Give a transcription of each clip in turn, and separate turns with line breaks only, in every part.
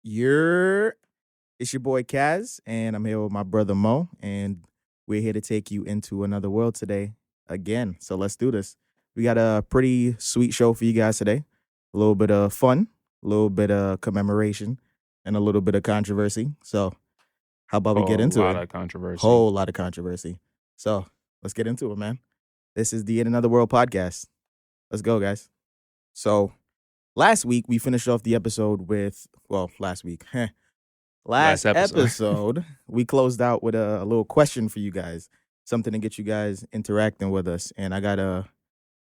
It's your boy Kaz, and I'm here with my brother Mo, and we're here to take you into another world today again. So let's do this. We got a pretty sweet show for you guys today. A little bit of fun, a little bit of commemoration, and a little bit of controversy. So how about we get into
A lot
it?
of controversy.
Whole lot of controversy. So let's get into it, man. This is the In Another World podcast. Let's go, guys. So last week we finished off the episode with, last week. Last episode, we closed out with a little question for you guys, something to get you guys interacting with us. And it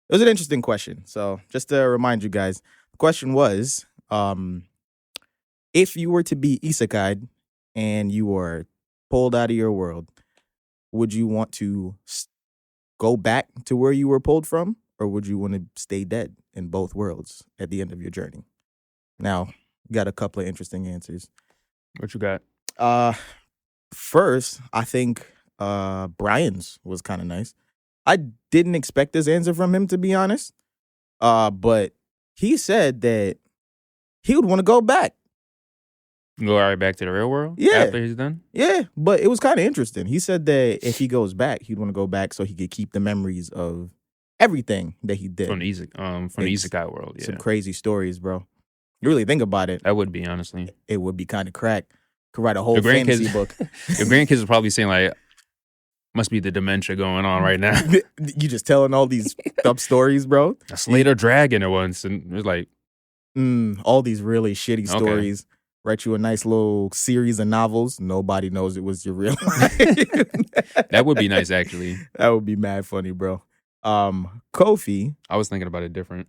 was an interesting question. So just to remind you guys, the question was, if you were to be isekai and you were pulled out of your world, would you want to go back to where you were pulled from, or would you want to stay dead in both worlds at the end of your journey? Now, got a couple of interesting answers.
What you got?
First, I think Brian's was kind of nice. I didn't expect this answer from him, to be honest. But he said that he would want to go back.
Go right back to the real world?
Yeah.
After he's done?
Yeah, but it was kind of interesting. He said that if he goes back, he'd want to go back so he could keep the memories of everything that he did.
From the isekai world, yeah.
Some crazy stories, bro. You really think about it.
That would be, honestly.
It would be kind of crack. Could write a whole fantasy book.
Your grandkids are probably saying, like, must be the dementia going on right now.
You just telling all these up stories, bro.
I slayed a dragon at once, and it was like...
all these really shitty stories. Write you a nice little series of novels. Nobody knows it was your real life.
That would be nice, actually.
That would be mad funny, bro. Kofi.
I was thinking about it different.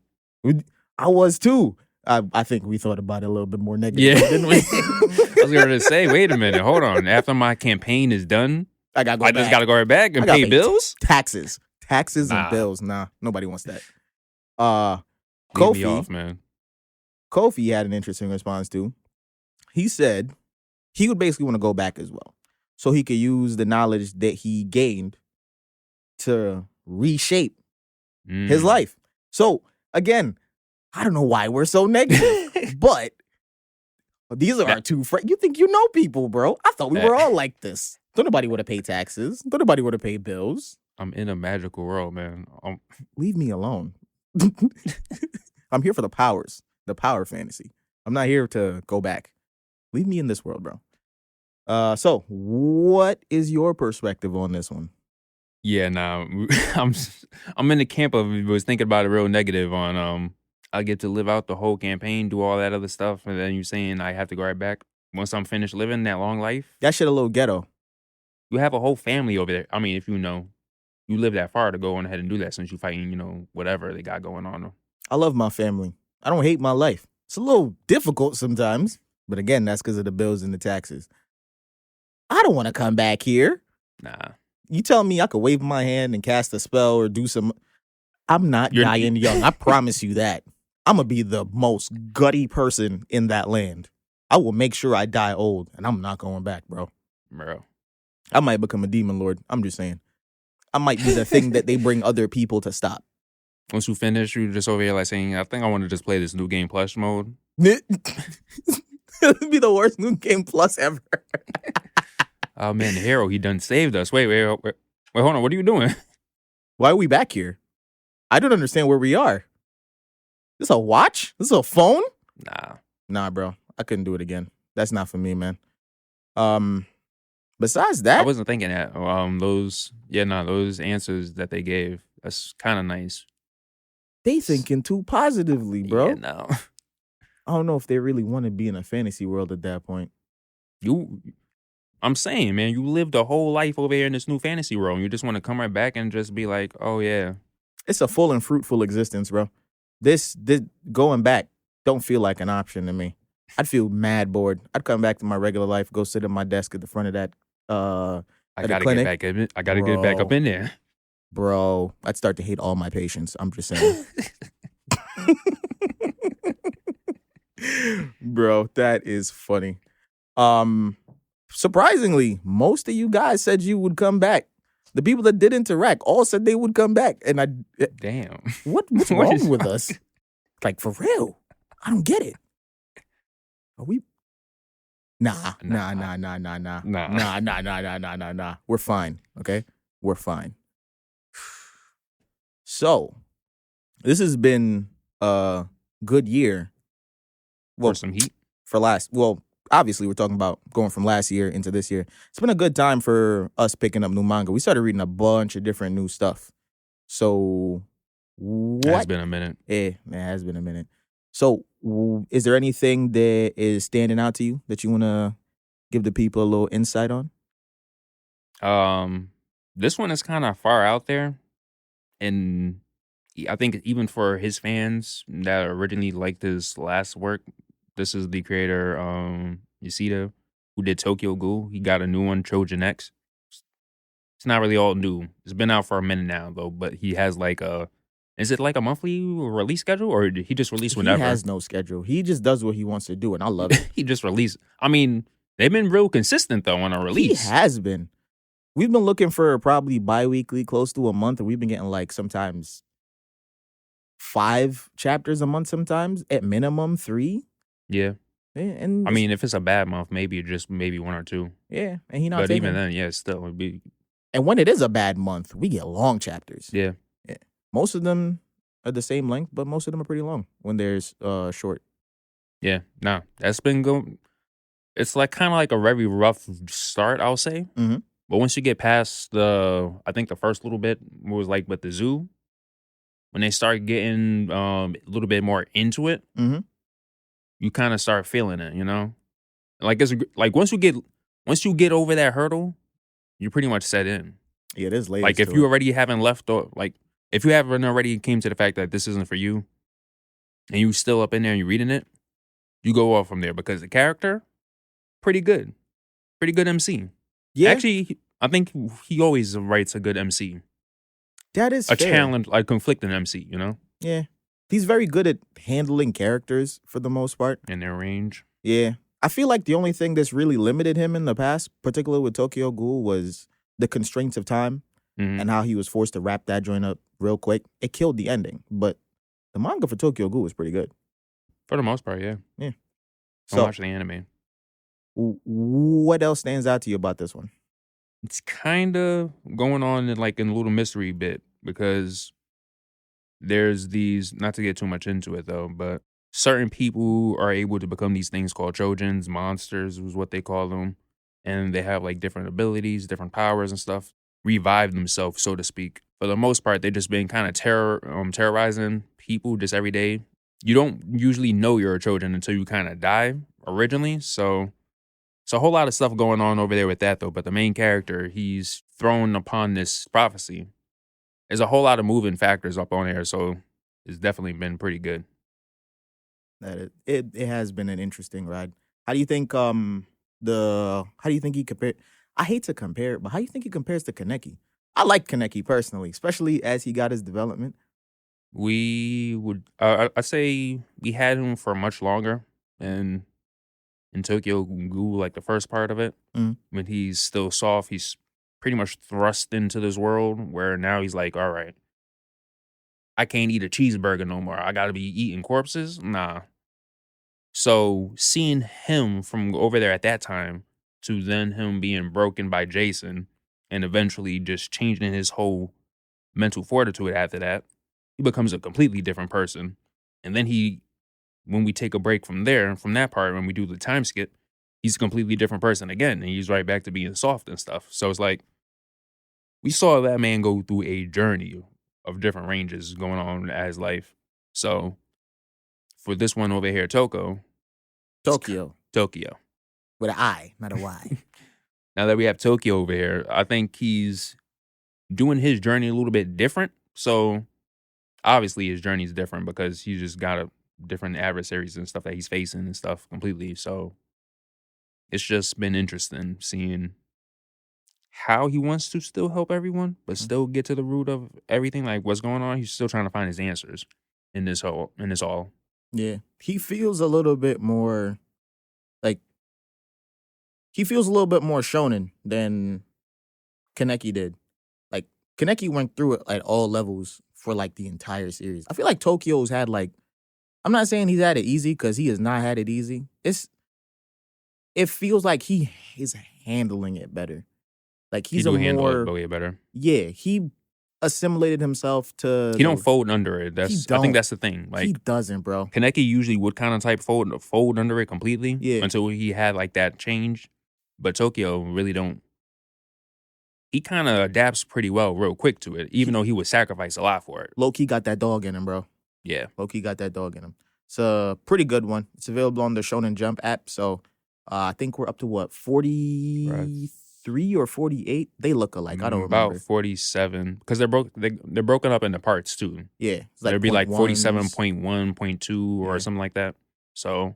I was too. I think we thought about it a little bit more negative, didn't we?
I was going to say, wait a minute, hold on. After my campaign is done, I just got to go right back and pay bills?
Taxes and bills. Nah, nobody wants that.
Leave me off, man.
Kofi had an interesting response too. He said he would basically want to go back as well, so he could use the knowledge that he gained to reshape his life. So again, I don't know why we're so negative, but these are our two friends. You think you know people, bro? I thought we were all like this. Don't nobody want to pay taxes. Don't nobody want to pay bills.
I'm in a magical world, man.
Leave me alone. I'm here for the powers, the power fantasy. I'm not here to go back. Leave me in this world, bro. So what is your perspective on this one?
Yeah, nah, I'm in the camp of was thinking about it real negative on I get to live out the whole campaign, do all that other stuff, and then you saying I have to go right back once I'm finished living that long life.
That shit a little ghetto.
You have a whole family over there. I mean, if you live that far to go on ahead and do that since you fighting, whatever they got going on.
I love my family. I don't hate my life. It's a little difficult sometimes, but again, that's because of the bills and the taxes. I don't want to come back here.
Nah.
You tell me I could wave my hand and cast a spell or do some... I'm not dying young. I promise you that. I'm going to be the most gutty person in that land. I will make sure I die old, and I'm not going back, bro. I might become a demon lord. I'm just saying. I might be the thing that they bring other people to stop.
Once you finish, you just over here like saying, I think I want to just play this new game plus mode.
It would be the worst new game plus ever.
Oh, man, the hero, he done saved us. Wait, hold on. What are you doing?
Why are we back here? I don't understand where we are. This a watch? This a phone? Nah, bro. I couldn't do it again. That's not for me, man. Besides that,
I wasn't thinking that. Those answers that they gave, that's kind of nice.
They thinking too positively, bro.
Yeah, no.
I don't know if they really want to be in a fantasy world at that point.
I'm saying, man, you lived a whole life over here in this new fantasy world, and you just want to come right back and just be like, oh, yeah.
It's a full and fruitful existence, bro. This going back don't feel like an option to me. I'd feel mad bored. I'd come back to my regular life, go sit at my desk at the front of that
I gotta get back in it. I gotta get back up in there.
Bro, I'd start to hate all my patients. I'm just saying. Bro, that is funny. Surprisingly, most of you guys said you would come back. The people that did interact all said they would come back. And
damn.
What's wrong with us? Like, for real? I don't get it. Nah.
Nah.
We're fine. Okay, we're fine. So this has been a good year.
For
Well,
some heat.
obviously we're talking about going from last year into this year. It's been a good time for us picking up new manga. We started reading a bunch of different new stuff. So
It has
what?
been a minute.
It has been a minute. So is there anything that is standing out to you that you want to give the people a little insight on?
This one is kind of far out there, and I think even for his fans that originally liked his last work, this is the creator, Yoshida, who did Tokyo Ghoul. He got a new one, Trojan X. It's not really all new. It's been out for a minute now, though. But he has is it like a monthly release schedule, or did he just release
He
whenever?
has no schedule. He just does what he wants to do, and I love it.
He just released. I mean, they've been real consistent though on a
He
release.
has been. We've been looking for probably bi-weekly, close to a month, and we've been getting like sometimes 5 chapters a month, sometimes at minimum 3.
Yeah.
And
I mean, if it's a bad month, maybe just maybe 1 or 2.
yeah, and he not
But
taking.
even then, yeah, still it'd be.
And when it is a bad month, we get long chapters.
Yeah.
Most of them are the same length, but most of them are pretty long when there's short.
Yeah, nah, that's been going. It's like kind of like a very rough start, I'll say.
Mhm.
But once you get past I think the first little bit was like with the zoo, when they start getting a little bit more into it,
Mhm.
you kind of start feeling it, you know. Like like once you get over that hurdle, you're pretty much set in.
Yeah, there's layers.
Like if
to
you
it.
already haven't left, or like if you haven't already came to the fact that this isn't for you, and you still up in there and you're reading it, you go off from there because the character, pretty good MC.
Yeah,
Actually, I think he always writes a good MC,
that is
a
fair.
challenge, like conflicting MC, you know,
Yeah, he's very good at handling characters for the most part.
in their range.
Yeah, I feel like the only thing that's really limited him in the past, particularly with Tokyo Ghoul, was the constraints of time
Mhm.
and how he was forced to wrap that joint up real quick. It killed the ending, but the manga for Tokyo Ghoul was pretty good.
For the most part, yeah.
Yeah.
Don't
So,
watch the anime.
what else stands out to you about this one?
It's kind of going on in a little mystery bit because there's these, not to get too much into it though, but certain people are able to become these things called Trojans, monsters is what they call them. And they have like different abilities, different powers and stuff, revive themselves, so to speak. For the most part, they've just been kind of terrorizing people just every day. You don't usually know you're a Trojan until you kind of die originally. So it's a whole lot of stuff going on over there with that though. But the main character, he's thrown upon this prophecy. There's a whole lot of moving factors up on there, so it's definitely been pretty good.
That it has been an interesting ride. How do you think how do you think he compare? I hate to compare, but how do you think he compares to Kaneki? I like Kaneki personally, especially as he got his development.
We would, I say we had him for much longer in Tokyo Ghoul, like the first part of it.
Mhm.
When he's still soft, he's pretty much thrust into this world where now he's like, all right, I can't eat a cheeseburger no more. I got to be eating corpses. Nah. So seeing him from over there at that time to then him being broken by Jason and eventually just changing his whole mental fortitude after that, he becomes a completely different person. And then when we take a break from there, from that part, when we do the time skip, he's a completely different person again. And he's right back to being soft and stuff. So it's like, we saw that man go through a journey of different ranges going on as life. So for this one over here, Tokyo,
With an I, not a Y.
now that we have Tokyo over here, I think he's doing his journey a little bit different. So obviously his journey is different because he's just got different adversaries and stuff that he's facing and stuff completely. So it's just been interesting seeing how he wants to still help everyone, but still get to the root of everything, like what's going on. He's still trying to find his answers in this all.
Yeah. He feels a little bit more like he feels a little bit more shonen than Kaneki did. Like Kaneki went through it at all levels for like the entire series. I feel like Tokyo's had like I'm not saying he's had it easy because he has not had it easy. It's it feels like he is handling it better. Like
He
he's
do
a
handle it
more
way better.
he assimilated himself to
He don't fold under it. I think that's the thing.
He
Like
doesn't, bro.
Kaneki usually would kind of type fold under it completely
Yeah.
until he had like that change. But Tokyo really don't. He kind of adapts pretty well real quick to it, even though he would sacrifice a lot for it.
Low-key got that dog in him, bro.
Yeah.
Low-key got that dog in him. It's a pretty good one. It's available on the Shonen Jump app. So I think we're up to what, 43 or 48? They look alike. I don't remember.
About 47. Because they're broken up into parts too.
Yeah.
So there'd be like 47.1, 0.2 or something like that. So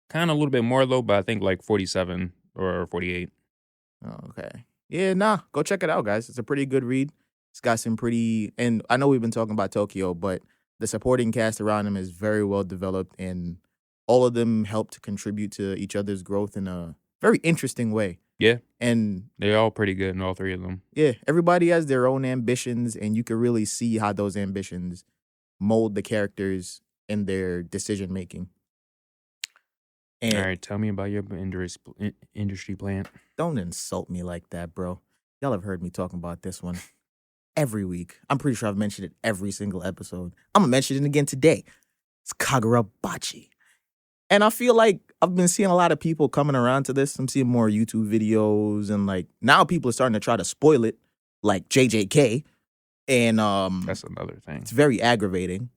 kind of a little bit more though, but I think like 47 or 48.
Okay. Yeah, nah. Go check it out, guys. It's a pretty good read. It's got some pretty, and I know we've been talking about Tokyo, but the supporting cast around him is very well developed, and all of them help to contribute to each other's growth in a very interesting way.
Yeah.
And
they're all pretty good in all three of them.
Yeah. Everybody has their own ambitions, and you can really see how those ambitions mold the characters in their decision making.
All right, tell me about your industry plant.
Don't insult me like that, bro. Y'all have heard me talking about this one every week. I'm pretty sure I've mentioned it every single episode. I'm going to mention it again today. It's Kagurabachi. And I feel like I've been seeing a lot of people coming around to this. I'm seeing more YouTube videos, and like now people are starting to try to spoil it, like JJK. And
that's another thing.
It's very aggravating.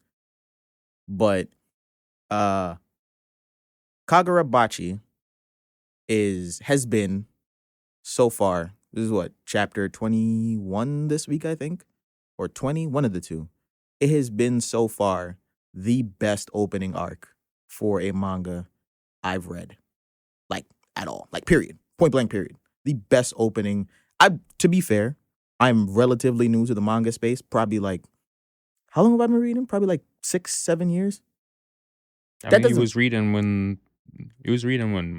But Kagurabachi has been so far, this is what, chapter 21 this week, I think, or 20, one of the two. It has been so far the best opening arc for a manga I've read, like at all, like period, point blank period. The best opening. To be fair, I'm relatively new to the manga space. Probably like, how long have I been reading? Probably like 6-7 years.
I mean, he was reading when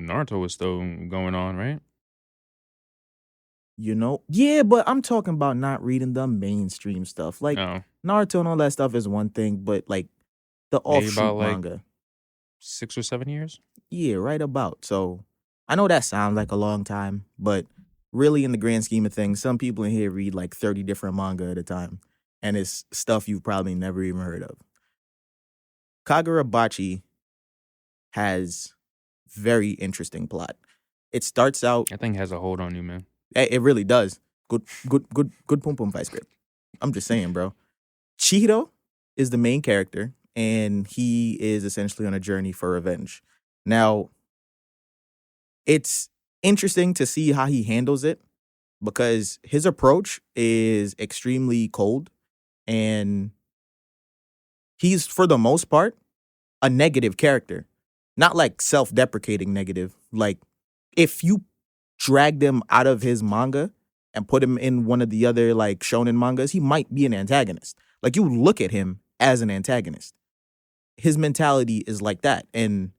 Naruto was still going on, right?
You know, yeah, but I'm talking about not reading the mainstream stuff. Like Naruto and all that stuff is one thing, but like the offshoot manga.
Like 6 or 7 years?
Yeah, right about. So I know that sounds like a long time, but really in the grand scheme of things, some people in here read like 30 different manga at a time. And it's stuff you've probably never even heard of. Kagurabachi has very interesting plot. It starts out.
That thing has a hold on you, man.
It really does. Good pum pum fight script. I'm just saying, bro. Chihiro is the main character, and he is essentially on a journey for revenge. Now, it's interesting to see how he handles it, because his approach is extremely cold, and he's, for the most part, a negative character. Not like self-deprecating negative. Like, if you dragged him out of his manga and put him in one of the other like shonen mangas, he might be an antagonist. Like, you look at him as an antagonist. His mentality is like that, and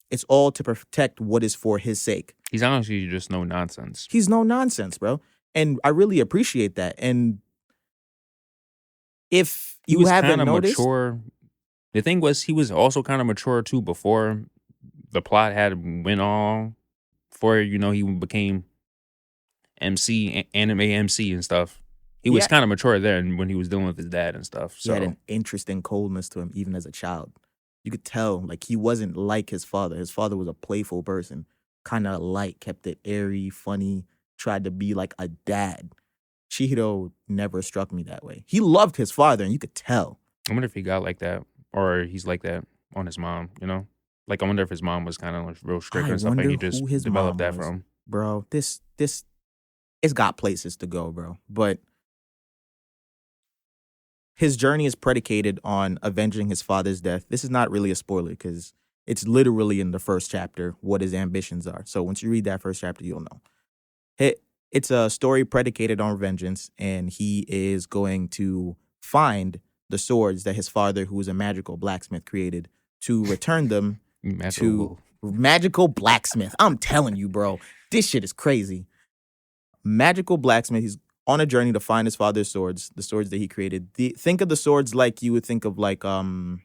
it's all to protect what is for his sake.
He's honestly just no nonsense.
He's no nonsense, bro. And I really appreciate that. And if you haven't noticed,
mature. The thing was, he was also kind of mature too before the plot had went on. Before, he became MC, anime MC and stuff. He was kind of mature then when he was dealing with his dad and stuff. So
he had an interesting coldness to him, even as a child. You could tell, like, he wasn't like his father. His father was a playful person, kind of light, kept it airy, funny, tried to be like a dad. Chihiro never struck me that way. He loved his father, and you could tell.
I wonder if he got like that, or he's like that on his mom, Like, I wonder if his mom was kind of real strict and stuff, and he just developed that from.
Bro, this, it's got places to go, bro. But his journey is predicated on avenging his father's death. This is not really a spoiler, because it's literally in the first chapter what his ambitions are. So once you read that first chapter, you'll know. It's a story predicated on vengeance, and he is going to find the swords that his father, who is a magical blacksmith, created, to return them to magical blacksmith. I'm telling you, bro, this shit is crazy. Magical blacksmith. He's on a journey to find his father's swords, the swords that he created. Think of the swords like you would think of like the.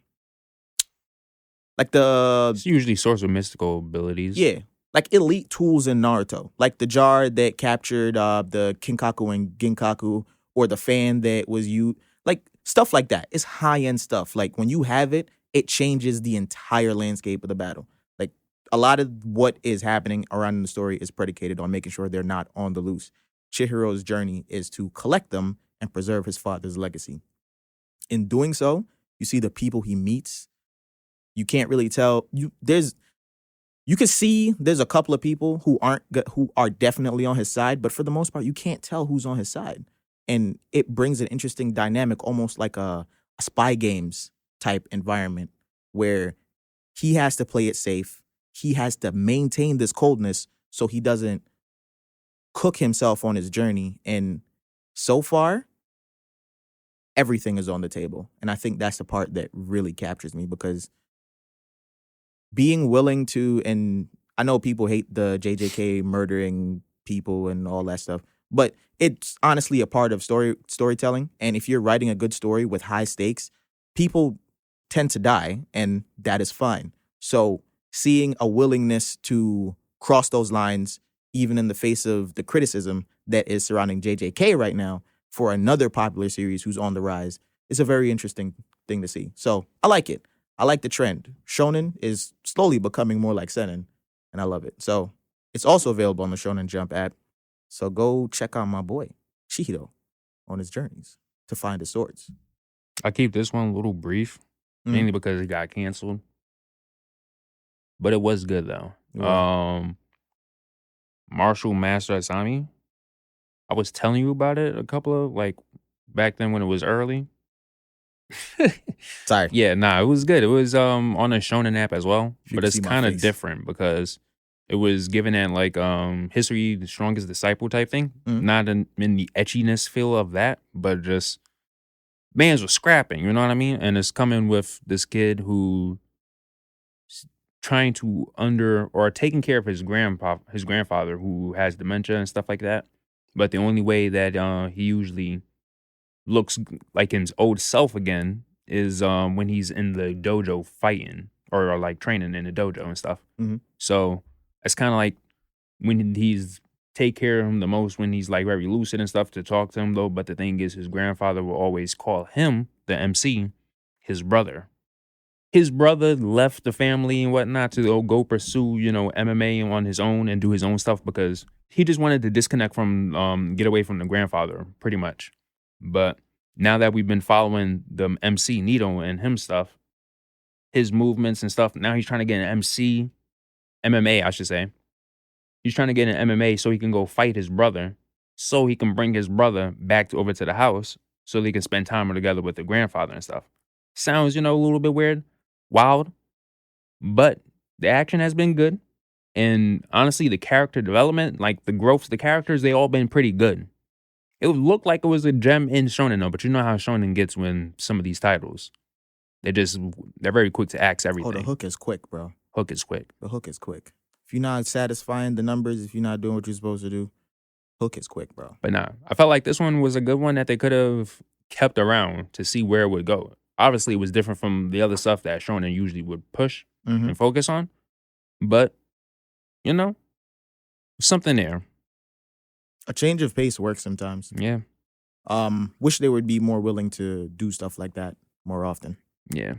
It's usually swords with mystical abilities.
Yeah, like elite tools in Naruto, like the jar that captured the Kinkaku and Ginkaku, or the fan that was you, like stuff like that. It's high end stuff. Like when you have it, it changes the entire landscape of the battle. Like a lot of what is happening around in the story is predicated on making sure they're not on the loose. Chihiro's journey is to collect them and preserve his father's legacy. In doing so, you see the people he meets. You can't really tell. You can see there's a couple of people who are definitely on his side, but for the most part, you can't tell who's on his side, and it brings an interesting dynamic, almost like a spy games type environment where he has to play it safe. He has to maintain this coldness so he doesn't cook himself on his journey. And so far, everything is on the table, and I think that's the part that really captures me because being willing to, and I know people hate the JJK murdering people and all that stuff, but it's honestly a part of storytelling. And if you're writing a good story with high stakes, people tend to die, and that is fine. So seeing a willingness to cross those lines, even in the face of the criticism that is surrounding JJK right now for another popular series who's on the rise, is a very interesting thing to see. So I like it. I like the trend. Shonen is slowly becoming more like seinen, and I love it. So it's also available on the Shonen Jump app. So go check out my boy Chihiro on his journeys to find his swords.
I keep this one a little brief, mainly because it got canceled. But it was good though.
Right.
Martial Master Asami. I was telling you about it a couple of back then when it was early.
Sorry.
Yeah, nah, it was good. It was on a Shonen app as well,
You
but
can
it's
see my
kind of
face.
different because it was given at history, the strongest disciple type thing, not in the etchiness feel of that, but just bands were scrapping. You know what I mean? And it's coming with this kid who trying to taking care of his grandfather who has dementia and stuff like that. But the only way that he usually looks like his old self again is when he's in the dojo fighting or like training in the dojo and stuff.
Mm-hmm.
So it's kind of like when he's take care of him the most when he's like very lucid and stuff to talk to him though. But the thing is, his grandfather will always call him, the MC, his brother. His brother left the family and whatnot to go pursue, MMA on his own and do his own stuff because he just wanted to disconnect from, get away from the grandfather, pretty much. But now that we've been following the MC Nito and him stuff, his movements and stuff, now he's trying to get an MMA, I should say. He's trying to get an MMA so he can go fight his brother, so he can bring his brother back over to the house so they can spend time together with the grandfather and stuff. Sounds, a little bit weird, wild, but the action has been good. And honestly, the character development, like the growth of the characters, they all been pretty good. It looked like it was a gem in Shonen though, but you know how Shonen gets when some of these titles, they're very quick to axe everything.
Oh, the hook is quick, bro.
Hook is quick.
The hook is quick. If you're not satisfying the numbers, if you're not doing what you're supposed to do, hook is quick, bro.
But nah, I felt like this one was a good one that they could have kept around to see where it would go. Obviously, it was different from the other stuff that Shonen usually would push and focus on. But, something there.
A change of pace works sometimes.
Yeah.
Wish they would be more willing to do stuff like that more often.
Yeah.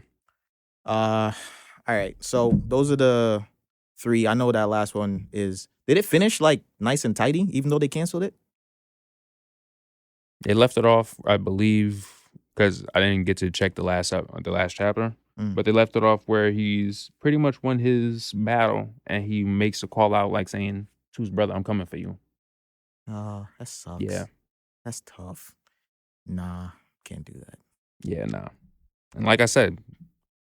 All right. So those are the 3. I know that last one is. Did it finish like nice and tidy, even though they canceled it?
They left it off, I believe, because I didn't get to check the last chapter. But they left it off where he's pretty much won his battle, and he makes a call out like saying to his brother, "I'm coming for you."
Oh, that sucks.
Yeah.
That's tough. Nah, can't do that.
Yeah, nah. And like I said,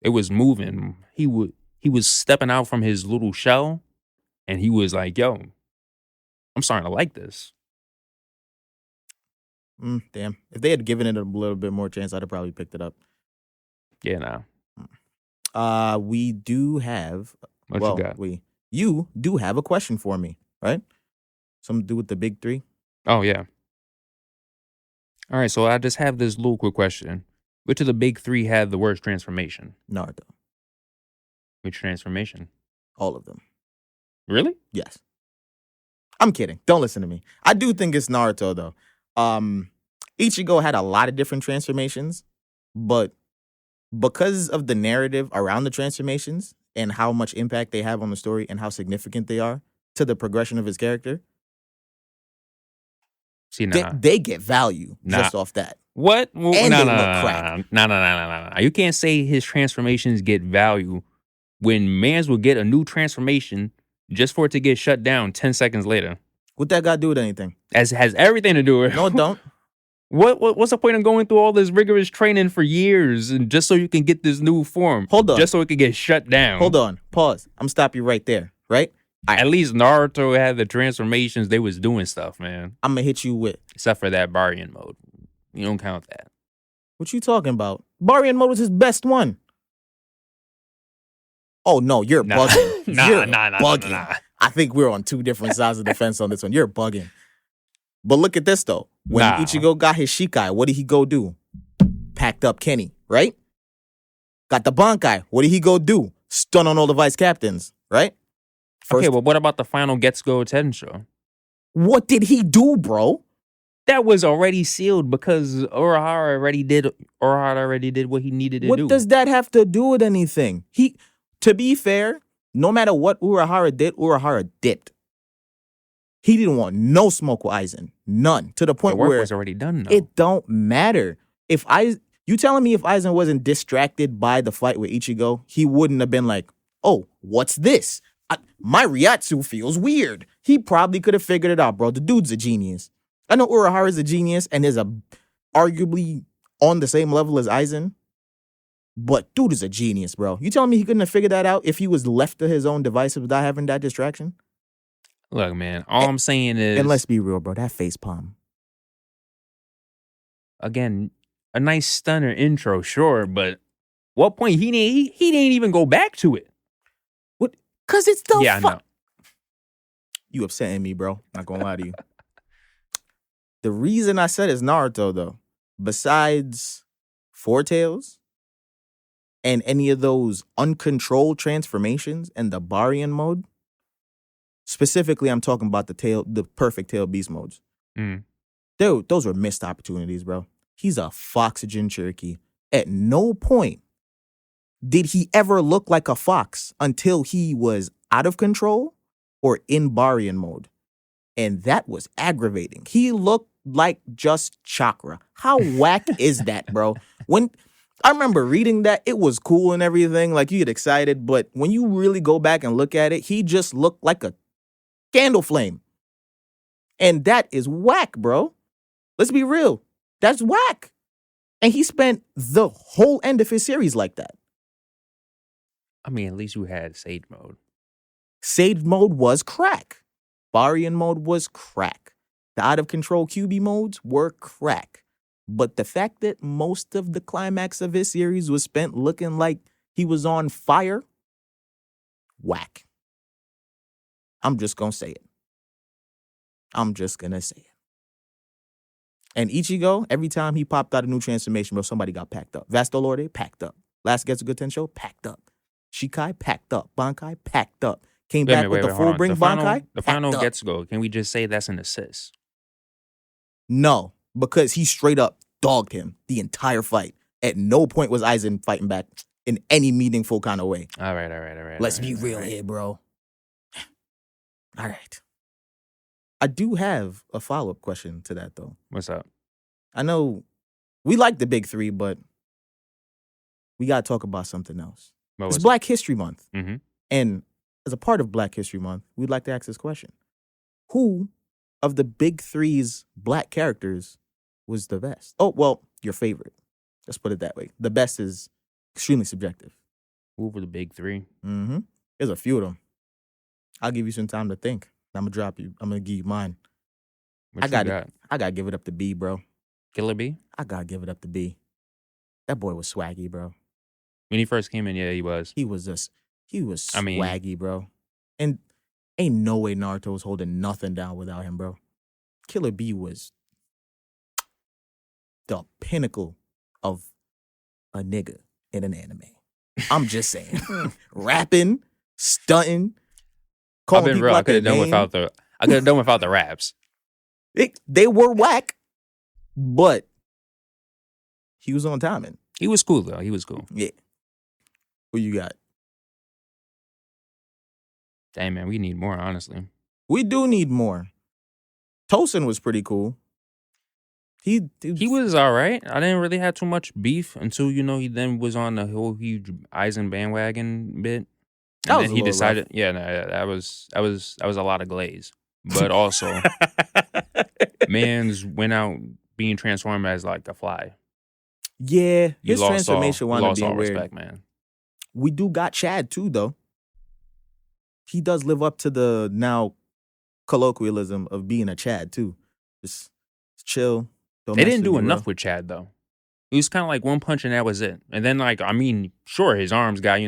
it was moving. He was stepping out from his little shell, and he was like, "Yo, I'm starting to like this."
Damn. If they had given it a little bit more chance, I'd have probably picked it up.
Yeah, nah.
We do have.
What you got?
You do have a question for me, right? Something to do with the big 3.
Oh yeah. All right, so I just have this little quick question. Which of the big 3 had the worst transformation?
Naruto.
Which transformation?
All of them.
Really?
Yes. I'm kidding. Don't listen to me. I do think it's Naruto though. Ichigo had a lot of different transformations, but because of the narrative around the transformations and how much impact they have on the story and how significant they are to the progression of his character,
See, nah.
they get value
Nah.
just off that.
What? Well,
And
no,
they
no,
look
no,
crack.
no. You can't say his transformations get value when mans will get a new transformation just for it to get shut down 10 seconds later.
What that got to do with anything?
As has everything to do with it.
No, it don't.
What's the point of going through all this rigorous training for years and just so you can get this new form?
Hold on.
Just so it can get shut down.
Hold on. Pause. I'm stop you right there, right?
At least Naruto had the transformations. They was doing stuff, man.
I'm going to hit you with.
Except for that Baryon mode. You don't count that.
What you talking about? Baryon mode was his best one. Oh, no, you're bugging. You're bugging.
Nah.
I think we're on two different sides of the fence on this one. You're bugging. But look at this, though. When Ichigo got his Shikai, what did he go do? Packed up Kenny, right? Got the Bankai. What did he go do? Stun on all the vice captains, right?
Okay, but what about the final Getsugo Tensho?
What did he do, bro?
That was already sealed because Urahara already did what he needed to do.
What does that have to do with anything? To be fair, no matter what Urahara did, Urahara dipped. He didn't want no smoke with Aizen. None. To the point
the work
where
was already done, though.
It don't matter. You telling me if Aizen wasn't distracted by the fight with Ichigo, he wouldn't have been like, oh, what's this? My Ryatsu feels weird. He probably could have figured it out, bro. The dude's a genius. I know Urahara's a genius and is arguably on the same level as Aizen, but dude is a genius, bro. You telling me he couldn't have figured that out if he was left to his own devices without having that distraction?
Look, man, all I'm saying is...
And let's be real, bro, that face palm.
Again, a nice stunner intro, sure, but what point he didn't even go back to it?
What? Because it's the
I know.
You upsetting me, bro. Not gonna lie to you. The reason I said it's Naruto, though, besides Four Tails and any of those uncontrolled transformations and the Baryon mode, specifically, I'm talking about the perfect tail beast modes. Dude, those were missed opportunities, bro. He's a Foxygen Cherokee. At no point did he ever look like a fox until he was out of control or in Baryon mode. And that was aggravating. He looked like just chakra. How whack is that, bro? When I remember reading that, it was cool and everything. Like, you get excited. But when you really go back and look at it, he just looked like a candle flame. And that is whack, bro. Let's be real. That's whack. And he spent the whole end of his series like that.
I mean, at least you had Sage mode.
Sage mode was crack. Baryon mode was crack. The out of control QB modes were crack. But the fact that most of the climax of his series was spent looking like he was on fire, whack. I'm just going to say it. I'm just going to say it. And Ichigo, every time he popped out a new transformation, bro, somebody got packed up. Vastolorde, packed up. Last Getsugo Tensho, packed up. Shikai, packed up. Bankai, packed up. Came back with the full bring Bankai,
the final Getsugo, can we just say that's an assist?
No, because he straight up dogged him the entire fight. At no point was Aizen fighting back in any meaningful kind of way.
All right.
Let's be real here, bro. All right. I do have a follow-up question to that, though.
What's up?
I know we like the big three, but we got to talk about something else. It's Black History Month.
Mm-hmm.
And as a part of Black History Month, we'd like to ask this question. Who of the big three's black characters was the best? Oh, well, your favorite. Let's put it that way. The best is extremely subjective.
Who were the big three?
Mm-hmm. There's a few of them. I'll give you some time to think. I'm going to drop you. I'm going to give you mine. I got to give it up to B, bro.
Killer B?
I got to give it up to B. That boy was swaggy, bro.
When he first came in, yeah, he was.
He was swaggy, bro. And ain't no way Naruto was holding nothing down without him, bro. Killer B was the pinnacle of a nigga in an anime. I'm just saying. Rapping, stunting,
I've
calling
been
people
real. I
out
could
their
have done
name.
without the. I could have done without the raps.
They were whack, but he was on timing.
He was cool though. He was cool.
Yeah. Who you got?
Dang man, we need more. Honestly,
We do need more. Tosin was pretty cool. He
was all right. I didn't really have too much beef until he then was on the whole huge Eisen bandwagon bit,
That
and
was
then
a
he
little
decided,
rough.
yeah, no, that was a lot of glaze, but also man's went out being transformed as like a fly.
Yeah,
You
his transformation wound up
lost
being
all
weird.
respect, man.
We do got Chad too, though. He does live up to the now colloquialism of being a Chad too. Just chill. Don't
They
mess
didn't
with
do
me,
enough
bro.
with Chad though. He was kind of like one punch and that was it. And then like I mean, sure his arms got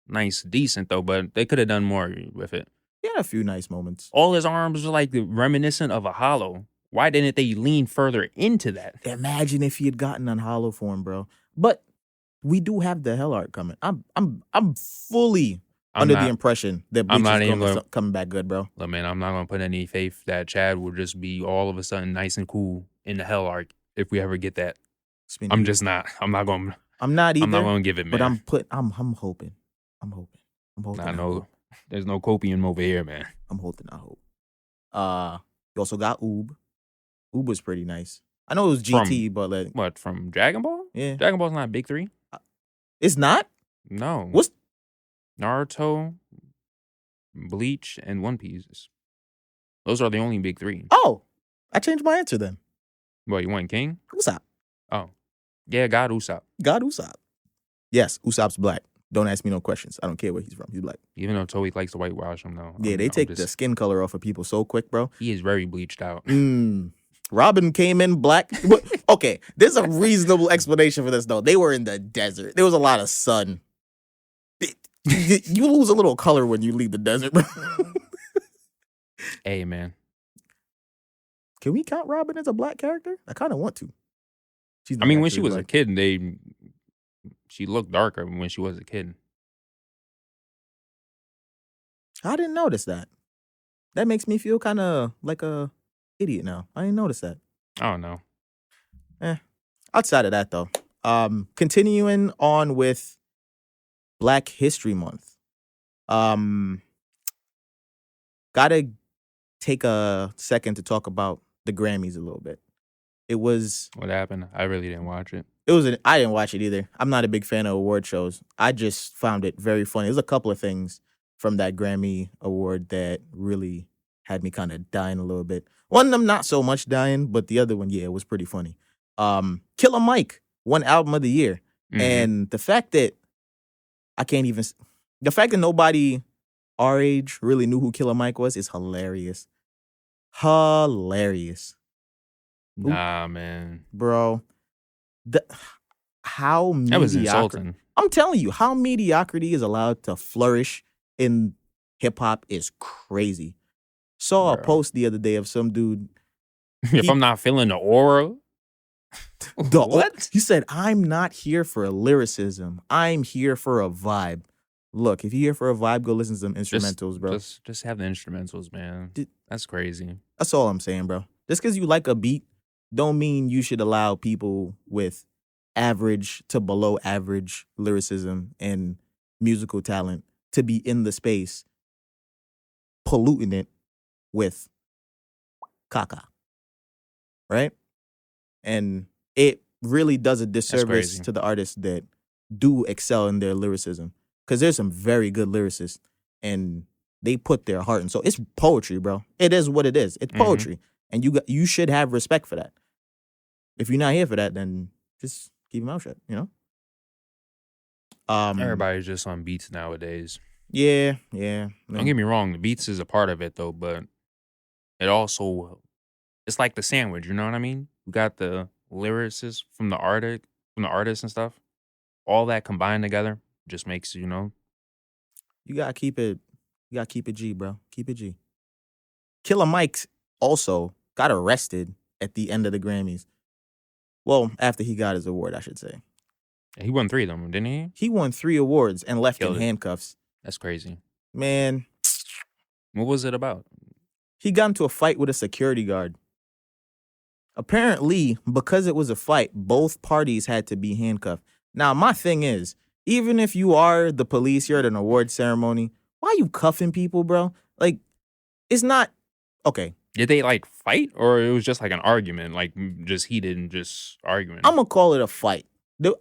nice, decent though, but they could have done more with it.
He had a few nice moments.
All his arms were like reminiscent of a hollow. Why didn't they lean further into that?
Imagine if he had gotten on hollow form, bro. But we do have the Hell Art coming. I'm fully under the impression that Bleach is coming back good, bro.
Look, man, I'm not gonna put any faith that Chad will just be all of a sudden nice and cool in the Hell Arc if we ever get that. I'm just not. I'm not gonna.
I'm not either.
I'm not gonna give it, man.
But I'm hoping. I'm hoping.
I know. There's no copium over here, man.
I'm holding out hope. You also got Oob. Oob was pretty nice. I know it was GT, but like
what from Dragon Ball?
Yeah,
Dragon Ball's not big three.
It's not.
No.
What's
Naruto, Bleach, and One Piece? Those are the only big three.
Oh, I changed my answer then.
What, you want King?
Usopp.
Oh, yeah, God Usopp.
God Usopp. Yes, Usopp's black. Don't ask me no questions. I don't care where he's from. He's black.
Even though Toei likes to whitewash him, though.
Yeah, they take the skin color off of people so quick, bro.
He is very bleached out.
Robin came in black. Okay, there's a reasonable explanation for this, though. They were in the desert. There was a lot of sun. You lose a little color when you leave the desert, bro.
Hey, man.
Can we count Robin as a black character? I kind of want to.
I mean, when she was a kid, she looked darker when she was a kid.
I didn't notice that. That makes me feel kind of like a idiot now. I didn't notice that.
I don't know.
Outside of that, though, continuing on with Black History Month. Gotta take a second to talk about the Grammys a little bit. It was...
What happened? I really didn't watch it.
I didn't watch it either. I'm not a big fan of award shows. I just found it very funny. There's a couple of things from that Grammy award that really had me kind of dying a little bit. One of them not so much dying, but the other one, yeah, it was pretty funny. Killer Mike won Album of the Year. Mm-hmm. And the fact that nobody our age really knew who Killer Mike was is hilarious. Hilarious.
Nah, man.
Bro. How mediocrity.
That was insulting.
I'm telling you, how mediocrity is allowed to flourish in hip-hop is crazy. Saw a post the other day of some dude.
If I'm not feeling the aura.
What? He said, I'm not here for a lyricism. I'm here for a vibe. Look, if you're here for a vibe, go listen to some instrumentals, bro.
Just have the instrumentals, man. That's crazy.
That's all I'm saying, bro. Just because you like a beat don't mean you should allow people with average to below average lyricism and musical talent to be in the space polluting it with caca. Right? And it really does a disservice to the artists that do excel in their lyricism. Because there's some very good lyricists and they put their heart in. So it's poetry, bro. It is what it is. It's poetry. And you should have respect for that. If you're not here for that, then just keep your mouth shut, you know?
Everybody's just on beats nowadays.
Yeah.
Don't get me wrong, the beats is a part of it though, but it also, it's like the sandwich, you know what I mean? We got the lyricists from the artists and stuff. All that combined together just makes,
You gotta keep it G, bro. Keep it G. Killer Mike also got arrested at the end of the Grammys. Well, after he got his award, I should say.
He won 3 of them, didn't he?
He won 3 awards and left in handcuffs.
That's crazy.
Man,
What was it about?
He got into a fight with a security guard. Apparently, because it was a fight, both parties had to be handcuffed. Now, my thing is, even if you are the police, you're at an award ceremony, why are you cuffing people, bro? Like, it's not okay.
Did they like fight, or it was just like an argument, like just heated and just arguing?
I'm gonna call it a fight.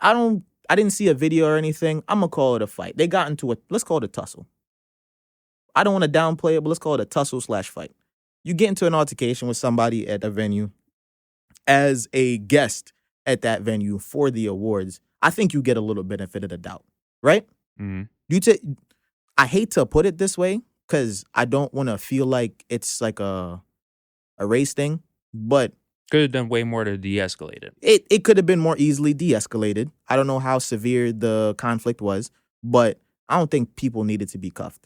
I didn't see a video or anything. I'm gonna call it a fight. They got into let's call it a tussle. I don't want to downplay it, but let's call it a tussle/fight. You get into an altercation with somebody at a venue as a guest at that venue for the awards. I think you get a little benefit of the doubt, right?
Mm-hmm.
I hate to put it this way because I don't want to feel like it's like a race thing, but
Could have done way more to de-escalate it.
it could have been more easily de-escalated. I don't know how severe the conflict was, but I don't think people needed to be cuffed,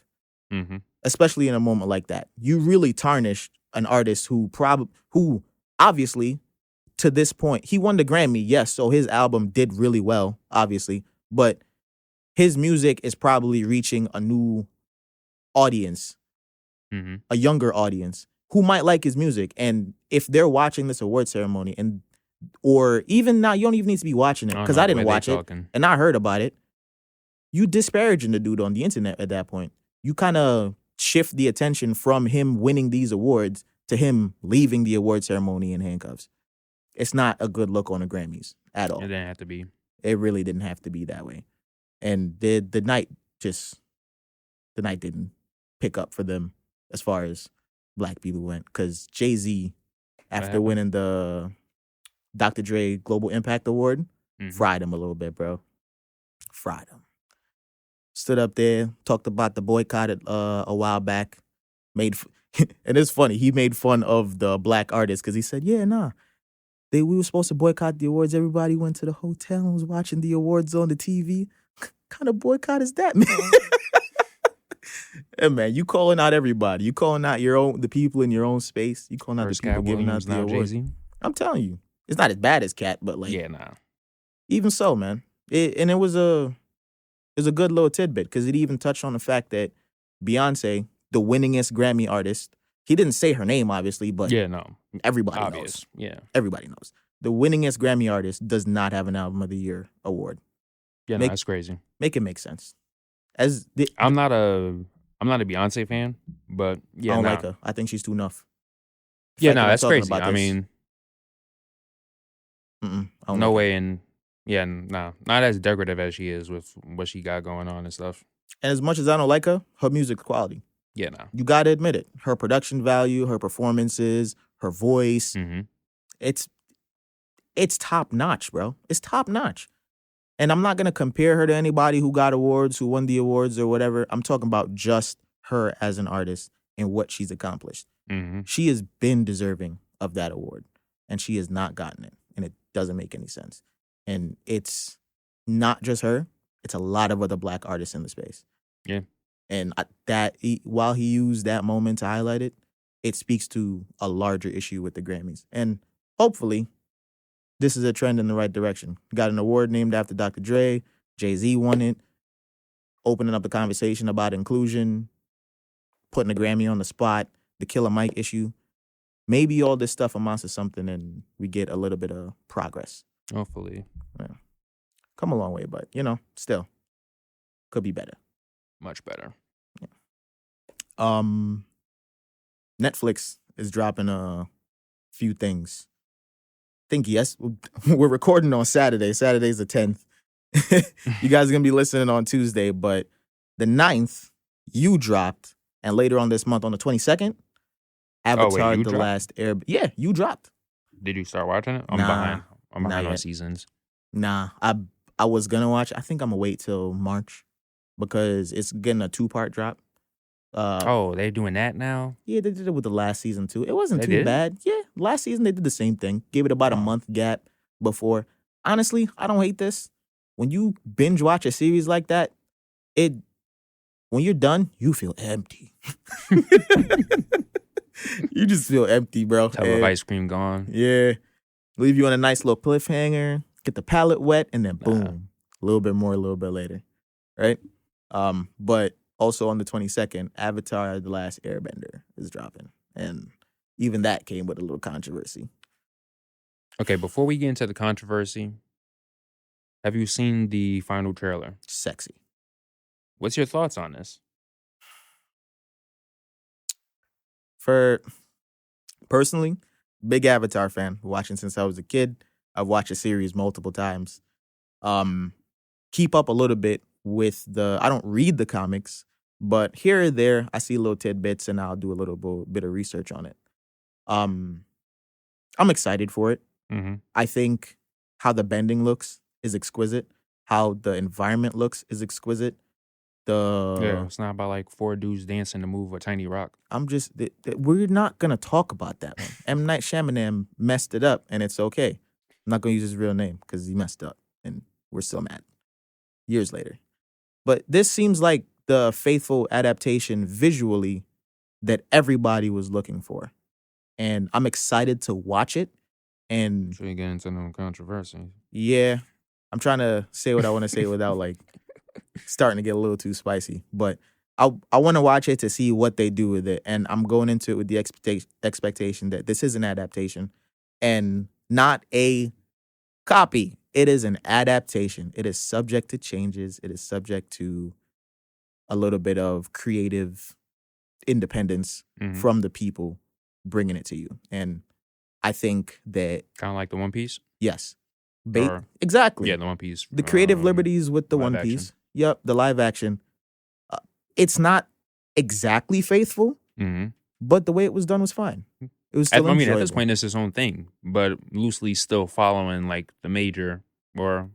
especially in a moment like that. You really tarnished an artist who obviously to this point, he won the Grammy, yes, so his album did really well, obviously, but his music is probably reaching a new audience, a younger audience who might like his music. And if they're watching this award ceremony or even now, you don't even need to be watching it because I didn't watch it and I heard about it. You disparaging the dude on the internet at that point. You kind of shift the attention from him winning these awards to him leaving the award ceremony in handcuffs. It's not a good look on the Grammys at all.
It didn't have to be.
It really didn't have to be that way. And the night didn't pick up for them as far as black people went. Because Jay-Z, after winning the Dr. Dre Global Impact Award, fried him a little bit, bro. Fried him. Stood up there, talked about the boycott a while back. And it's funny, he made fun of the black artists because he said, yeah, nah. We were supposed to boycott the awards. Everybody went to the hotel and was watching the awards on the TV. What kind of boycott is that, man? Hey, man, you calling out everybody. You calling out the people in your own space. You calling out the people giving out the awards. Jay-Z. I'm telling you, it's not as bad as Cat, but like,
yeah, nah.
Even so, man. It was a good little tidbit because it even touched on the fact that Beyonce, the winningest Grammy artist, he didn't say her name, obviously, but everybody knows.
Yeah.
Everybody knows. The winningest Grammy artist does not have an Album of the Year award.
Yeah, that's crazy.
Make it make sense.
I'm not a Beyonce fan, but yeah,
I don't like her. I think she's too enough.
Yeah, no, that's crazy. I mean, no way. And yeah, nah, not as decorative as she is with what she got going on and stuff.
And as much as I don't like her music's quality.
Yeah, no.
You got to admit it. Her production value, her performances, her voice, it's top notch, bro. It's top notch. And I'm not going to compare her to anybody who got awards, who won the awards or whatever. I'm talking about just her as an artist and what she's accomplished. She has been deserving of that award, and she has not gotten it. And it doesn't make any sense. And it's not just her. It's a lot of other black artists in the space.
Yeah.
And while he used that moment to highlight it, it speaks to a larger issue with the Grammys. And hopefully, this is a trend in the right direction. Got an award named after Dr. Dre. Jay-Z won it. Opening up the conversation about inclusion. Putting a Grammy on the spot. The Killer Mike issue. Maybe all this stuff amounts to something and we get a little bit of progress.
Hopefully.
Yeah. Come a long way, but, still. Could be better.
Much better.
Yeah. Netflix is dropping a few things. I think, yes, we're recording on Saturday. Saturday's the 10th. You guys are going to be listening on Tuesday, but the 9th, you dropped, and later on this month, on the 22nd, Avatar The Last Airbender. Yeah, you dropped.
Did you start watching it? I'm behind. I'm behind on seasons.
Nah, I was going to watch. I think I'm going to wait till March because it's getting a 2-part drop.
They're doing that now?
Yeah, they did it with the last season too. It wasn't too bad. Yeah, last season they did the same thing. Gave it about a month gap before. Honestly, I don't hate this. When you binge watch a series like that, when you're done, you feel empty. You just feel empty, bro.
Tub of ice cream gone.
Yeah. Leave you on a nice little cliffhanger, get the palate wet, and then boom. A little bit more a little bit later. Right? But Also on the 22nd, Avatar: The Last Airbender is dropping, and even that came with a little controversy.
Okay, before we get into the controversy, have you seen the final trailer?
Sexy.
What's your thoughts on this?
For personally, big Avatar fan, watching since I was a kid. I've watched the series multiple times. Keep up a little bit with I don't read the comics, but here or there, I see little tidbits and I'll do a little bit of research on it. I'm excited for it.
Mm-hmm.
I think how the bending looks is exquisite. How the environment looks is exquisite.
Yeah, it's not about like 4 dudes dancing to move a tiny rock.
We're not gonna talk about that one. M. Night Shyamalan messed it up, and it's okay. I'm not gonna use his real name because he messed up, and we're still mad years later. But this seems like the faithful adaptation visually that everybody was looking for, and I'm excited to watch it. And
Sure, you get into no controversy.
yeah, I'm trying to say what I want to say without like starting to get a little too spicy. But I want to watch it to see what they do with it, and I'm going into it with the expectation that this is an adaptation and not a copy. It is an adaptation. It is subject to changes. It is subject to a little bit of creative independence
Mm-hmm.
from the people bringing it to you. And I think that
Kind of like the One Piece?
yes,
Or-
exactly.
Yeah, the One Piece.
The creative liberties with the
live
One
action.
Piece. Yep, the live action. It's not exactly faithful,
Mm-hmm.
but the way it was done was fine. It was still
I mean,
enjoyable.
at this point, it's its own thing, but loosely still following like the major or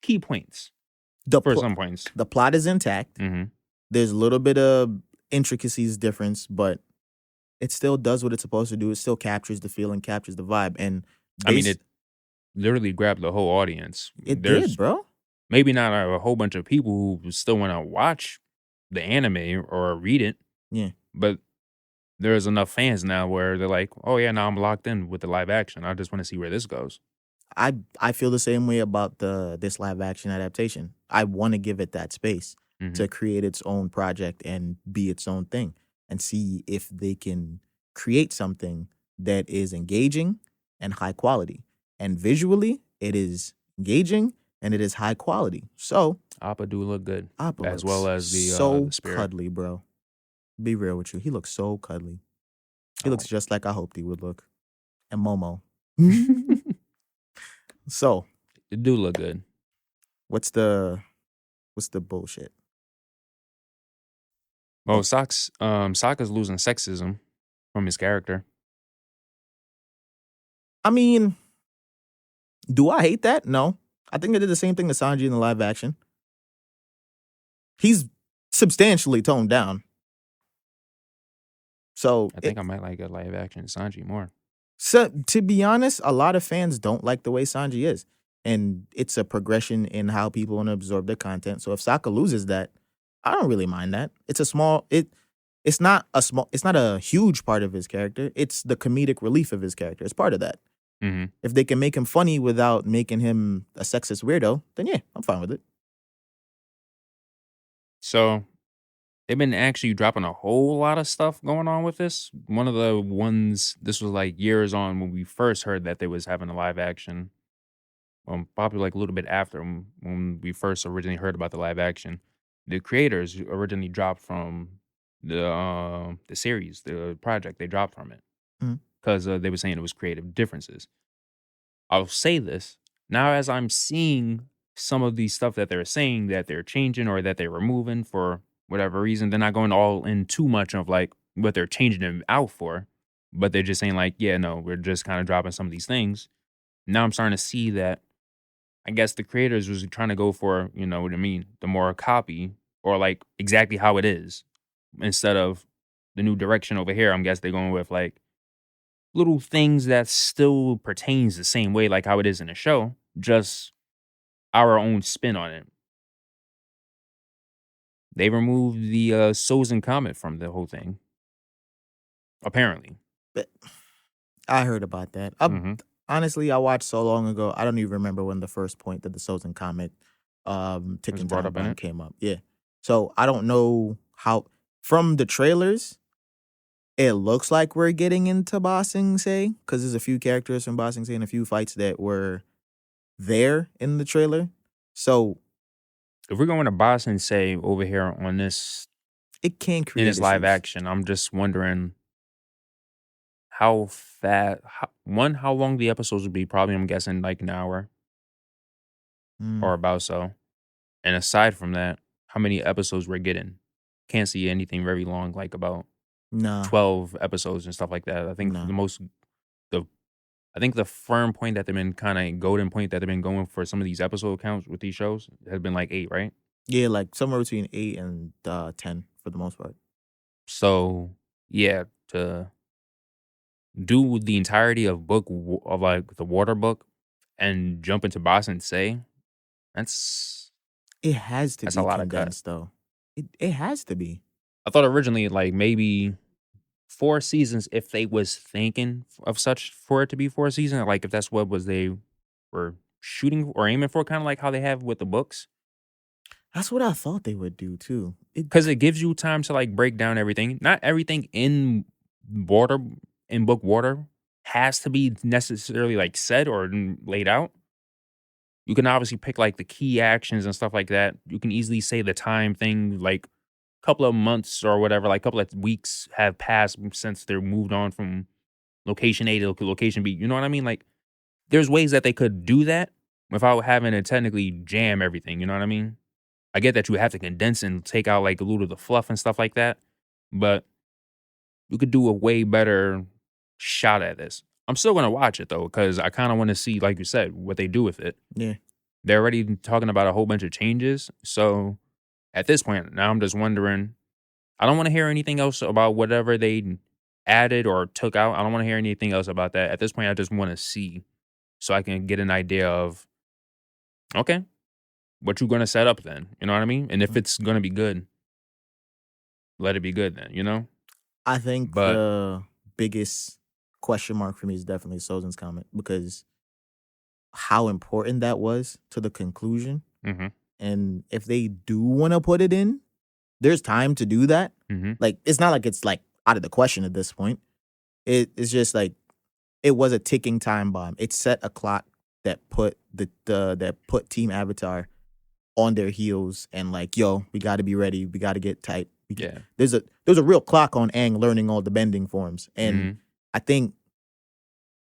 key points for some points.
The plot is intact.
Mm-hmm.
There's a little bit of intricacies difference, but it still does what it's supposed to do. It still captures the feeling, captures the vibe, and
I mean, it literally grabbed the whole audience.
Did, bro.
Maybe not a whole bunch of people who still want to watch the anime or read it.
Yeah.
But there's enough fans now where they're like, oh yeah, now I'm locked in with the live action. I just want to see where this goes.
I feel the same way about this live action adaptation. I want to give it that space to create its own project and be its own thing and see if they can create something that is engaging and high quality. And visually, it is engaging and it is high quality. So
Appa do look good,
Appa
as well as the
so
spirit.
cuddly, bro. Be real with you, he looks so cuddly. He looks just like I hoped he would look. And Momo. So
it do look good.
What's the bullshit?
Well, Sokka's losing sexism from his character.
I mean, do I hate that? No. I think they did the same thing to Sanji in the live action. He's substantially toned down. So
I think I might like a live action Sanji more.
So to be honest, a lot of fans don't like the way Sanji is. And it's a progression in how people want to absorb their content. So if Sokka loses that, I don't really mind that. It's not a huge part of his character. It's the comedic relief of his character. It's part of that.
Mm-hmm.
If they can make him funny without making him a sexist weirdo, then yeah, I'm fine with it.
So they've been actually dropping a whole lot of stuff going on with this. One of the ones, this was like years on when we first heard that they was having a live action. Probably like a little bit after when we first originally heard about the live action. The creators originally dropped from the series, the project. They dropped from it because they were saying it was creative differences. I'll say this now as I'm seeing some of the stuff that they're saying that they're changing or that they're removing for whatever reason. They're not going all in too much of like what they're changing them out for, but they're just saying like, yeah, no, we're just kind of dropping some of these things. Now I'm starting to see that I guess the creators was trying to go for, you know what I mean, the more copy or like exactly how it is instead of the new direction over here. I'm guessing they're going with like little things that still pertains the same way like how it is in the show, just our own spin on it. They removed the Sozen Comet from the whole thing. Apparently.
But I heard about that. Honestly, I watched so long ago, I don't even remember when the first point that the Sozen Comet ticking time bomb came up. Yeah. So I don't know how from the trailers, it looks like we're getting into Bossing Say, because there's a few characters from Bossing Say and a few fights that were there in the trailer. So
If we're going to boss and say over here on this
it can
in
create
this live
issues.
action, I'm just wondering how fast. How long the episodes would be? Probably, I'm guessing like an hour
Mm,
or about so. And aside from that, how many episodes we're getting? Can't see anything very long, like about
nah,
12 episodes and stuff like that. I think
nah.
the I think the firm point that they've been kind of golden point that they've been going for some of these episode counts with these shows has been like 8, right?
Yeah, like somewhere between 8 and 10 for the most part.
So yeah, to do the entirety of of like the water book and jump into boss and say that's
It has to
a
be
lot of cut.
condensed though. It has to be.
I thought originally like maybe 4 seasons if they was thinking of such for it to be 4 seasons, like if that's what was they were shooting or aiming for, kind of like how they have with the books.
That's what I thought they would do too.
Because it gives you time to like break down everything. Not everything water in book water has to be necessarily like said or laid out. You can obviously pick like the key actions and stuff like that. You can easily say the time thing, like a couple of months or whatever, like a couple of weeks have passed since they're moved on from location A to location B. You know what I mean? Like there's ways that they could do that without having to technically jam everything. You know what I mean? I get that you have to condense and take out like a little of the fluff and stuff like that, but you could do a way better shot at this. I'm still gonna watch it though, because I kind of want to see, like you said, what they do with it.
Yeah.
They're already talking about a whole bunch of changes. So at this point, now I'm just wondering, I don't want to hear anything else about whatever they added or took out. I don't want to hear anything else about that. At this point, I just want to see so I can get an idea of, okay, what you gonna set up then. You know what I mean? And if
Mm.
it's gonna be good, let it be good then, you know?
I think
But
the biggest question mark for me is definitely Sozin's comment, because how important that was to the conclusion.
mhm,
And if they do want to put it in, there's time to do that.
mhm.
Like it's not like it's like out of the question at this point. It's just like it was a ticking time bomb. It set a clock that put that put Team Avatar on their heels and like, yo, we got to be ready. We got to get tight.
Yeah.
There's a real clock on Aang learning all the bending forms, and
Mhm,
I think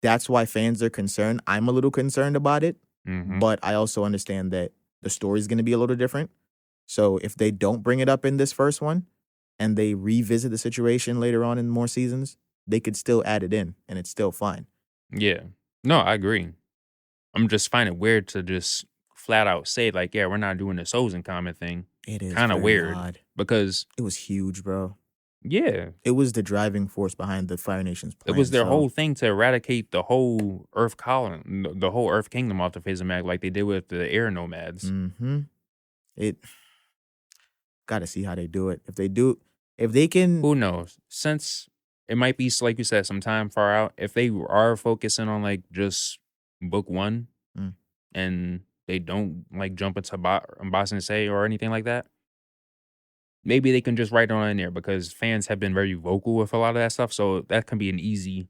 that's why fans are concerned. I'm a little concerned about it,
mhm.
but I also understand that the story's going to be a little different. So if they don't bring it up in this first one and they revisit the situation later on in more seasons, they could still add it in and it's still fine.
Yeah. No, I agree. I'm just finding it weird to just flat out say like, yeah, we're not doing the souls and comment thing.
It is
Kind of
very
weird
odd.
because
It was huge, bro.
yeah,
It was the driving force behind the Fire Nation's
it
plan.
was their
So
whole thing to eradicate the whole Earth colony, the whole Earth kingdom off the face of Mag, like they did with the air nomads.
it got to see how they do it. If they can,
Who knows? Since it might be like you said, some time far out. If they are focusing on like just book one
mm,
and they don't like jump into Boston Say or anything like that, maybe they can just write it on in there because fans have been very vocal with a lot of that stuff. So that can be an easy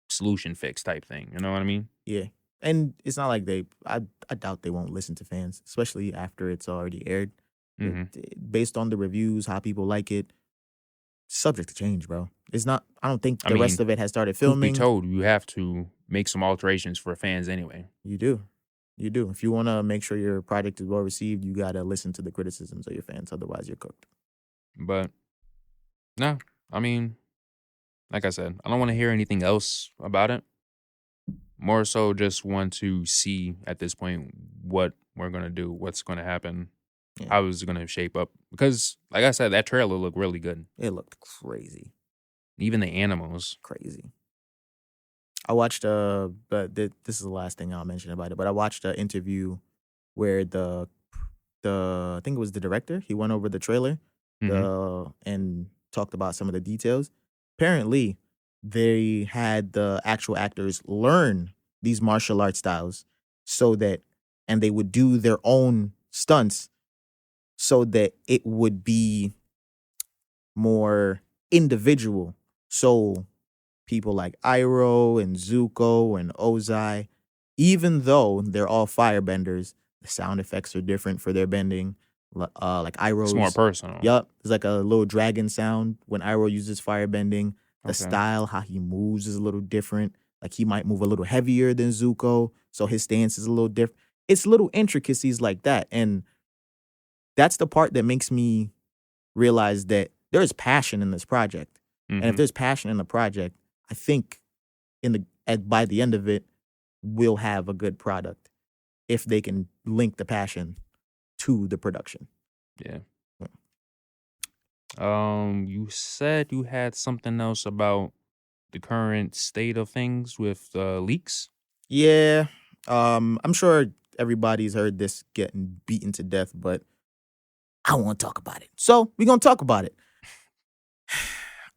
solution fix type thing. You know what I mean?
yeah. And it's not like I doubt they won't listen to fans, especially after it's already aired.
Hmm.
Based on the reviews, how people like it, subject to change, bro. It's not. I don't think
I
the rest
mean,
of it has started
truth be
filming.
told, you have to make some alterations for fans anyway.
You do, you do. If you want to make sure your project is well received, you gotta listen to the criticisms of your fans. Otherwise, you're cooked.
But no, I mean, like I said, I don't want to hear anything else about it. More so just want to see at this point what we're gonna do, what's gonna happen,
Yeah,
how is it gonna shape up. Because like I said, that trailer looked really good.
it looked crazy,
Even the animals.
crazy. I watched but this is the last thing I'll mention about it. But I watched an interview where the I think it was the director. He went over the trailer,
Hmm.
and talked about some of the details. Apparently, they had the actual actors learn these martial arts styles so that, and they would do their own stunts so that it would be more individual. So people like Iroh and Zuko and Ozai, even though they're all firebenders, the sound effects are different for their bending. Like
It's more
Iroh's,
personal.
yup, there's like a little dragon sound when Iroh uses firebending. The
Okay.
style, how he moves is a little different. Like he might move a little heavier than Zuko, so his stance is a little different. It's little intricacies like that. And that's the part that makes me realize that there is passion in this project. And if
Mm-hmm.
there's passion in the project, I think by the end of it, we'll have a good product if they can link the passion to the production.
Yeah. You said you had something else about the current state of things with leaks.
Yeah, I'm sure everybody's heard this getting beaten to death, but I want to talk about it. So we're gonna talk about it.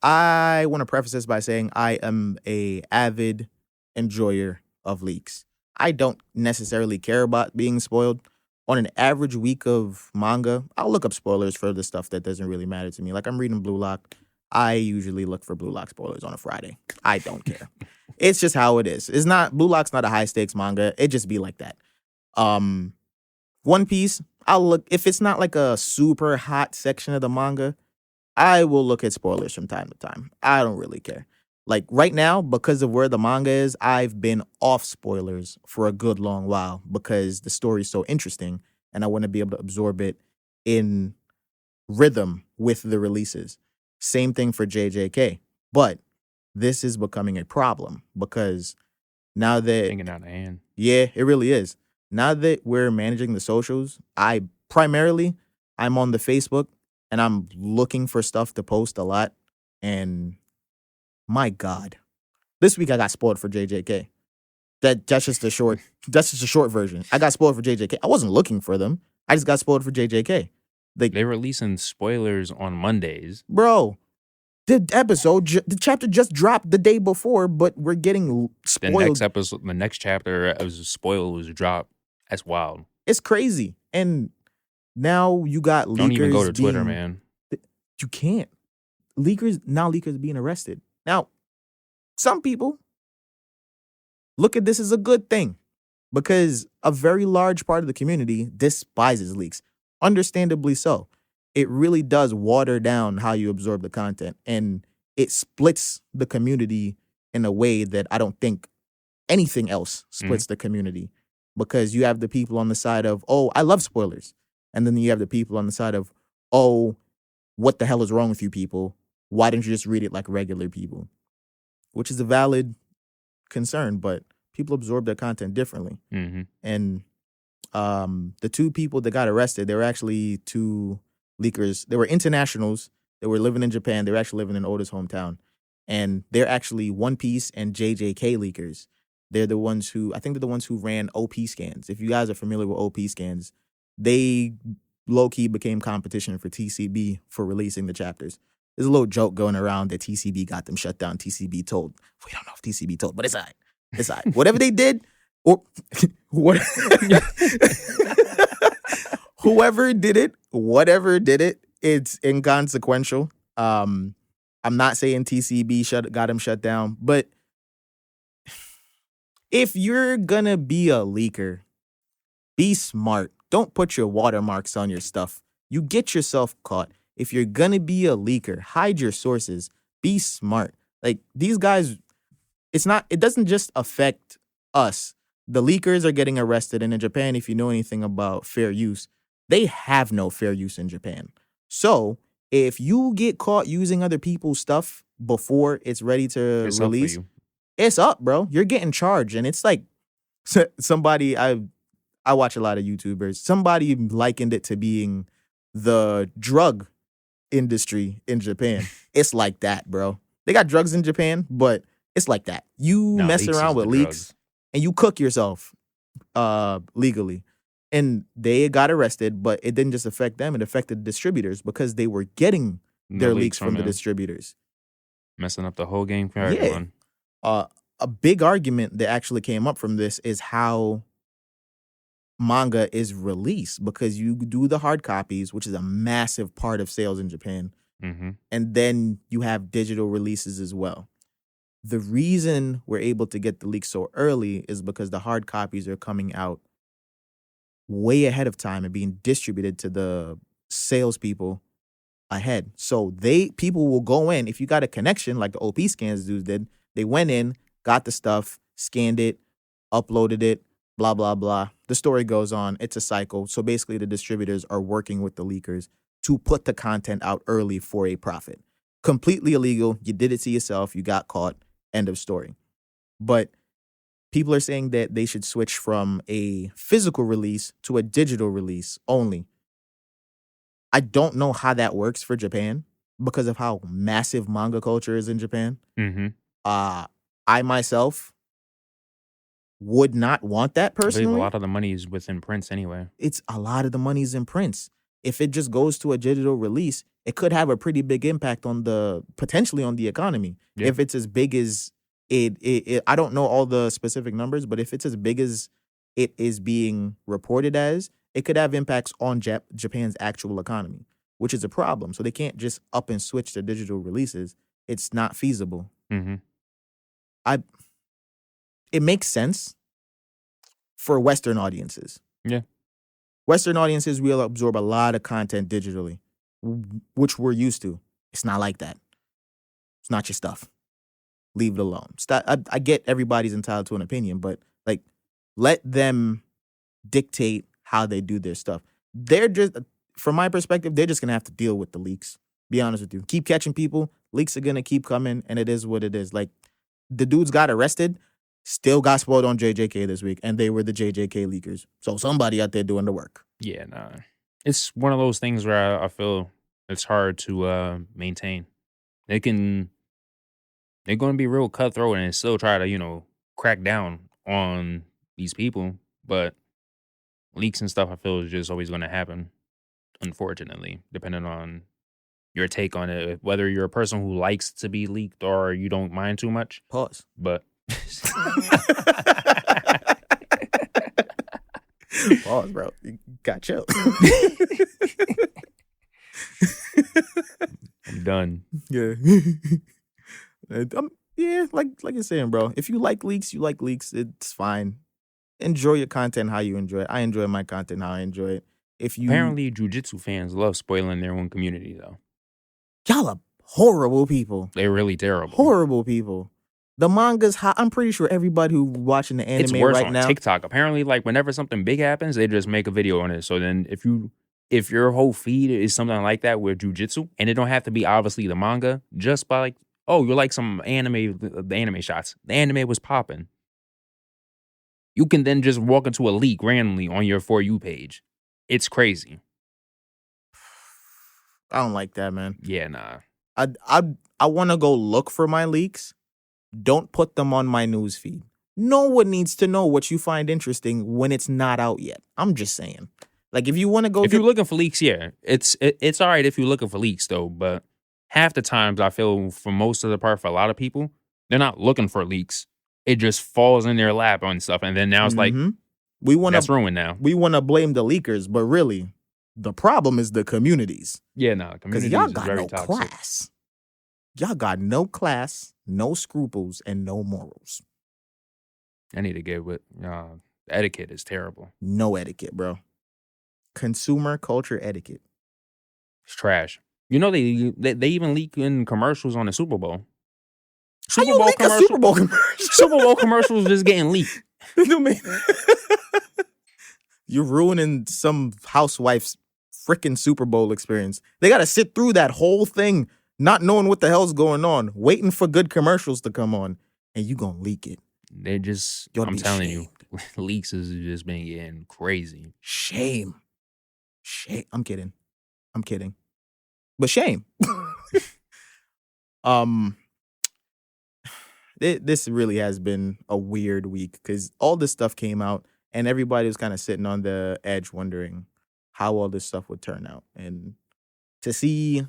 I want to preface this by saying I am a avid enjoyer of leaks. I don't necessarily care about being spoiled. On an average week of manga, I'll look up spoilers for the stuff that doesn't really matter to me. Like I'm reading Blue Lock. I usually look for Blue Lock spoilers on a Friday. I don't care. It's just how it is. It's not Blue Lock's not a high stakes manga. It just be like that. Um One Piece, I'll look if it's not like a super hot section of the manga, I will look at spoilers from time to time. I don't really care. Like right now, because of where the manga is, I've been off spoilers for a good long while because the story's so interesting and I want to be able to absorb it in rhythm with the releases. Same thing for JJK. But this is becoming a problem because now that,
Hanging out of hand.
yeah, it really is. Now that we're managing the socials, I'm on the Facebook and I'm looking for stuff to post a lot. And my God, this week I got spoiled for JJK. That's just a short version. I got spoiled for JJK. I wasn't looking for them. I just got spoiled for JJK. Like,
They're releasing spoilers on Mondays.
bro, the chapter just dropped the day before, but we're getting
The next
spoiled.
episode, the next chapter was spoiled was dropped. That's wild.
It's crazy. And now you got leakers
Don't even go to Twitter,
being,
man.
you can't. Leakers are being arrested. Now, some people look at this as a good thing because a very large part of the community despises leaks. Understandably so. It really does water down how you absorb the content and it splits the community in a way that I don't think anything else splits the community because you have the people on the side of, oh, I love spoilers. And then you have the people on the side of, oh, what the hell is wrong with you people? Why didn't you just read it like regular people? Which is a valid concern, but people absorb their content differently.
Mm-hmm.
And the two people that got arrested, they were actually two leakers. They were internationals. They were living in Japan. They were actually living in Oda's hometown. And they're actually One Piece and JJK leakers. I think they're the ones who ran OP scans. If you guys are familiar with OP scans, they low-key became competition for TCB for releasing the chapters. There's a little joke going around that TCB got them shut down. TCB told. We don't know if TCB told, but it's all right. It's all right. Whatever they did, or what, whoever did it, whatever did it, it's inconsequential. I'm not saying TCB got him shut down, but if you're gonna be a leaker, be smart. Don't put your watermarks on your stuff. You get yourself caught. If you're gonna be a leaker, hide your sources. Be smart. Like these guys, it doesn't just affect us. The leakers are getting arrested. And in Japan, if you know anything about fair use, they have no fair use in Japan. So if you get caught using other people's stuff before it's ready to
It's up for
release,
you.
it's up, bro. You're getting charged. And it's like somebody, I watch a lot of YouTubers. Somebody likened it to being the drug industry in Japan. It's like that, bro. They got drugs in Japan, but it's like that. You
No,
mess
leaks
around
is
with
the
leaks
drugs.
and you cook yourself legally. And they got arrested, but it didn't just affect them, it affected distributors because they were getting their leaks from the
him.
distributors.
Messing up the whole game for
Yeah.
everyone.
A big argument that actually came up from this is how manga is released, because you do the hard copies, which is a massive part of sales in Japan,
Mm-hmm.
and then you have digital releases as well. The reason we're able to get the leaks so early is because the hard copies are coming out way ahead of time and being distributed to the salespeople ahead. So people will go in, if you got a connection like the OP scans dudes did, they went in, got the stuff, scanned it, uploaded it, blah, blah, blah. The story goes on. It's a cycle. So basically the distributors are working with the leakers to put the content out early for a profit. Completely illegal. You did it to yourself. You got caught. End of story. But people are saying that they should switch from a physical release to a digital release only. I don't know how that works for Japan because of how massive manga culture is in Japan.
Mm-hmm.
I myself would not want that
I believe a
personally.
lot of the money is within prints anyway.
It's a lot of the money's in prints. If it just goes to a digital release, it could have a pretty big impact on potentially on the economy.
Yeah.
If it's as big as it, I don't know all the specific numbers, but if it's as big as it is being reported as, it could have impacts on Japan's actual economy, which is a problem. So they can't just up and switch to digital releases. It's not feasible.
Mm-hmm.
It makes sense for Western audiences.
Yeah.
Western audiences will absorb a lot of content digitally, which we're used to. It's not like that. It's not your stuff. Leave it alone. I get everybody's entitled to an opinion, but like, let them dictate how they do their stuff. They're just, from my perspective, they're just gonna have to deal with the leaks. Be honest with you. Keep catching people. Leaks are gonna keep coming, and it is what it is. Like, the dudes got arrested, still got spoiled on JJK this week, and they were the JJK leakers. So somebody out there doing the work.
Yeah, nah. It's one of those things where I feel it's hard to maintain. They're going to be real cutthroat and still try to, crack down on these people. But leaks and stuff, I feel, is just always going to happen, unfortunately, depending on your take on it. Whether you're a person who likes to be leaked or you don't mind too much.
Pause.
But
pause, bro. You got chill.
I'm done.
Yeah. Yeah, like you're saying, bro. If you like leaks, you like leaks. It's fine. Enjoy your content how you enjoy it. I enjoy my content how I enjoy it.
Apparently, jujitsu fans love spoiling their own community, though.
Y'all are horrible people.
They're really terrible.
Horrible people. The manga's hot. I'm pretty sure everybody who's watching the anime
it's worse
right
on
now.
TikTok. Apparently, like whenever something big happens, they just make a video on it. So then if your whole feed is something like that with jujitsu, and it don't have to be obviously the manga, just by like, oh, you like some anime, the anime shots. The anime was popping. You can then just walk into a leak randomly on your For You page. It's crazy.
I don't like that, man.
Yeah, nah.
I want to go look for my leaks. Don't put them on my news feed. No one needs to know what you find interesting when it's not out yet. I'm just saying. Like, if you want to go,
if you're looking for leaks, yeah, it's all right if you're looking for leaks though. But half the times, I feel for most of the part, for a lot of people, they're not looking for leaks. It just falls in their lap on stuff, and then now it's like that's ruined now.
We want to blame the leakers, but really, the problem is the communities.
Yeah, no,
because y'all got no class. Y'all got no class, no scruples, and no morals.
I need to get with etiquette is terrible.
No etiquette, bro. Consumer culture etiquette.
It's trash. You know they even leak in commercials on the Super Bowl.
How you leak a Super Bowl commercial?
Super Bowl commercials just getting leaked.
You're ruining some housewife's freaking Super Bowl experience. They got to sit through that whole thing, not knowing what the hell's going on, waiting for good commercials to come on, and you gonna leak it.
They just, I'm telling you, leaks has just been getting crazy.
Shame. I'm kidding. But shame. This really has been a weird week because all this stuff came out and everybody was kind of sitting on the edge wondering how all this stuff would turn out. And to see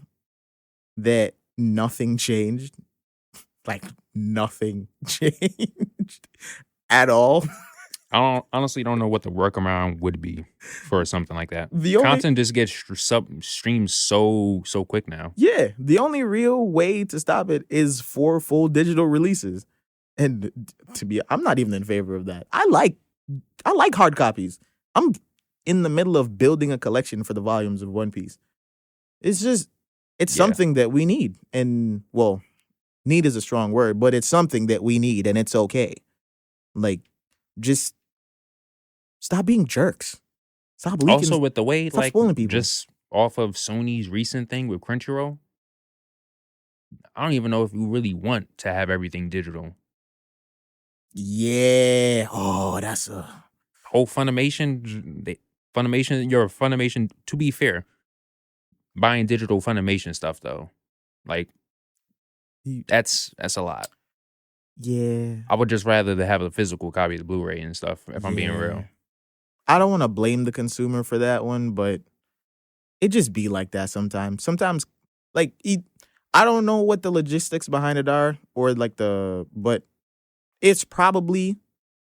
that nothing changed, like nothing changed at all.
I honestly don't know what the workaround would be for something like that.
The only
Content just gets streamed so quick now.
Yeah, the only real way to stop it is for full digital releases. And I'm not even in favor of that. I like hard copies. I'm in the middle of building a collection for the volumes of One Piece. It's just it's
Yeah.
something that we need. And well, need is a strong word, but it's something that we need and it's okay. Like just stop being jerks. Stop leaking.
Also, with the way,
stop
like,
spoiling people.
just off of Sony's recent thing with Crunchyroll, I don't even know if you really want to have everything digital.
Yeah. Oh, that's a
Whole Funimation, your Funimation, to be fair, buying digital Funimation stuff, though, like, that's a lot.
yeah.
I would just rather to have a physical copy of the Blu-ray and stuff, if I'm being real.
I don't want to blame the consumer for that one, but it just be like that sometimes. Sometimes, like, I don't know what the logistics behind it are, or like but it's probably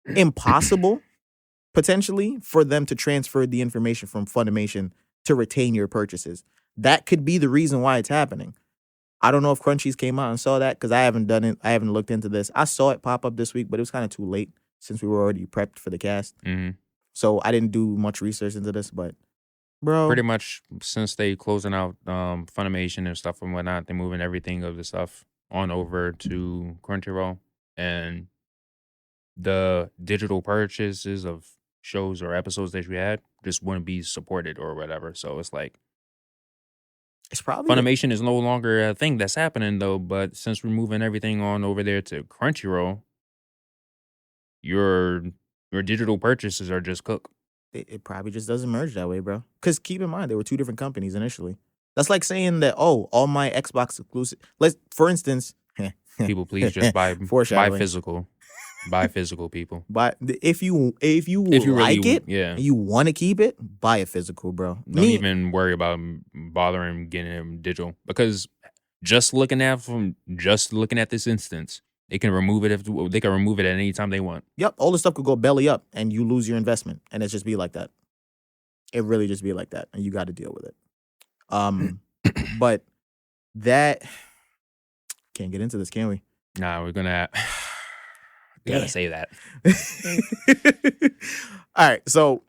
impossible, potentially, for them to transfer the information from Funimation to retain your purchases. That could be the reason why it's happening. I don't know if Crunchies came out and saw that because I haven't done it. I haven't looked into this. I saw it pop up this week, but it was kind of too late since we were already prepped for the cast.
Mm-hmm.
So I didn't do much research into this, but bro,
Pretty much since they closing out Funimation and stuff and whatnot, they're moving everything of the stuff on over to Crunchyroll, and the digital purchases of shows or episodes that you had just wouldn't be supported or whatever. So it's like
it's probably
Funimation is no longer a thing that's happening though. But since we're moving everything on over there to Crunchyroll, your digital purchases are just cooked.
it probably just doesn't merge that way, bro. Because keep in mind, there were two different companies initially. That's like saying that, oh, all my Xbox exclusive. For instance,
People, please just buy
Foreshadowing.
physical. Buy physical, people.
But if you
If you
like
really,
it,
yeah,
and you want to keep it, buy it physical, bro.
don't even worry about bothering getting it digital, because just looking at this instance, they can remove it at any time they want.
Yep, all the stuff could go belly up, and you lose your investment, and it just be like that. It really just be like that, and you got to deal with it. But that can't get into this, can we?
Nah, we're gonna. Gotta say that.
All right, so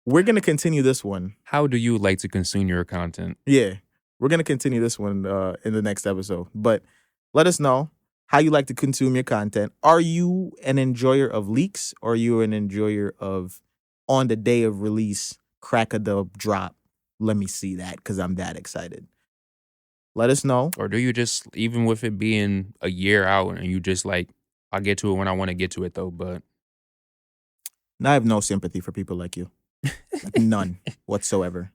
we're gonna continue this one.
How do you like to consume your content?
Yeah, we're gonna continue this one in the next episode. But let us know how you like to consume your content. Are you an enjoyer of leaks, or are you an enjoyer of on the day of release, crack of the drop? Let me see that because I'm that excited. Let us know.
Or do you just, even with it being a year out, and you just like, I'll get to it when I want to get to it though, but
I have no sympathy for people like you. Like, none whatsoever.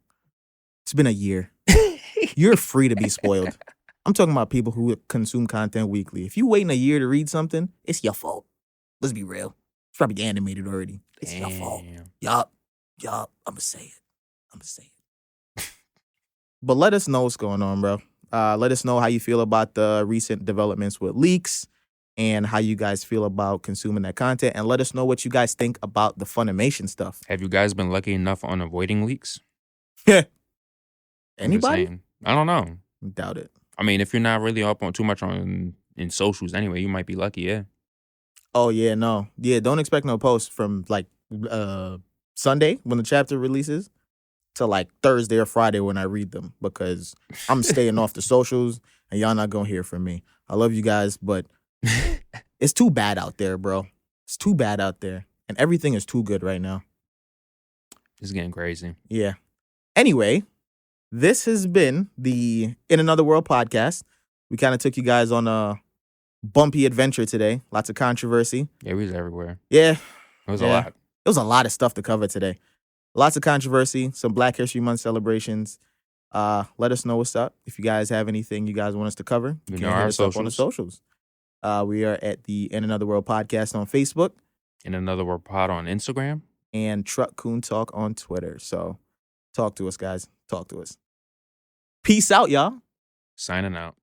It's been a year. You're free to be spoiled. I'm talking about people who consume content weekly. If you waiting a year to read something, it's your fault. Let's be real. It's probably animated already. It's your fault. Yup. I'm gonna say it. But let us know what's going on, bro. Let us know how you feel about the recent developments with leaks and how you guys feel about consuming that content. And let us know what you guys think about the Funimation stuff.
Have you guys been lucky enough on avoiding leaks?
Yeah.
I'm just
Anybody?
saying. I don't know.
Doubt it.
I mean, if you're not really up on too much in socials anyway, you might be lucky, yeah.
Oh, yeah, no. Yeah, don't expect no post from like Sunday when the chapter releases to like Thursday or Friday when I read them, because I'm staying off the socials and y'all not gonna hear from me. I love you guys, but it's too bad out there, bro. It's too bad out there. And everything is too good right now.
It's getting crazy.
Yeah. Anyway, this has been the In Another World podcast. We kind of took you guys on a bumpy adventure today. Lots of controversy.
Yeah, we was everywhere.
Yeah.
It was a lot.
It was a lot of stuff to cover today. Lots of controversy, some Black History Month celebrations. Let us know what's up. If you guys have anything you guys want us to cover, you can hit us up on the socials. We are at the In Another World podcast on Facebook.
In Another World pod on Instagram.
And Truck Coon Talk on Twitter. So talk to us, guys. Talk to us. Peace out, y'all.
Signing out.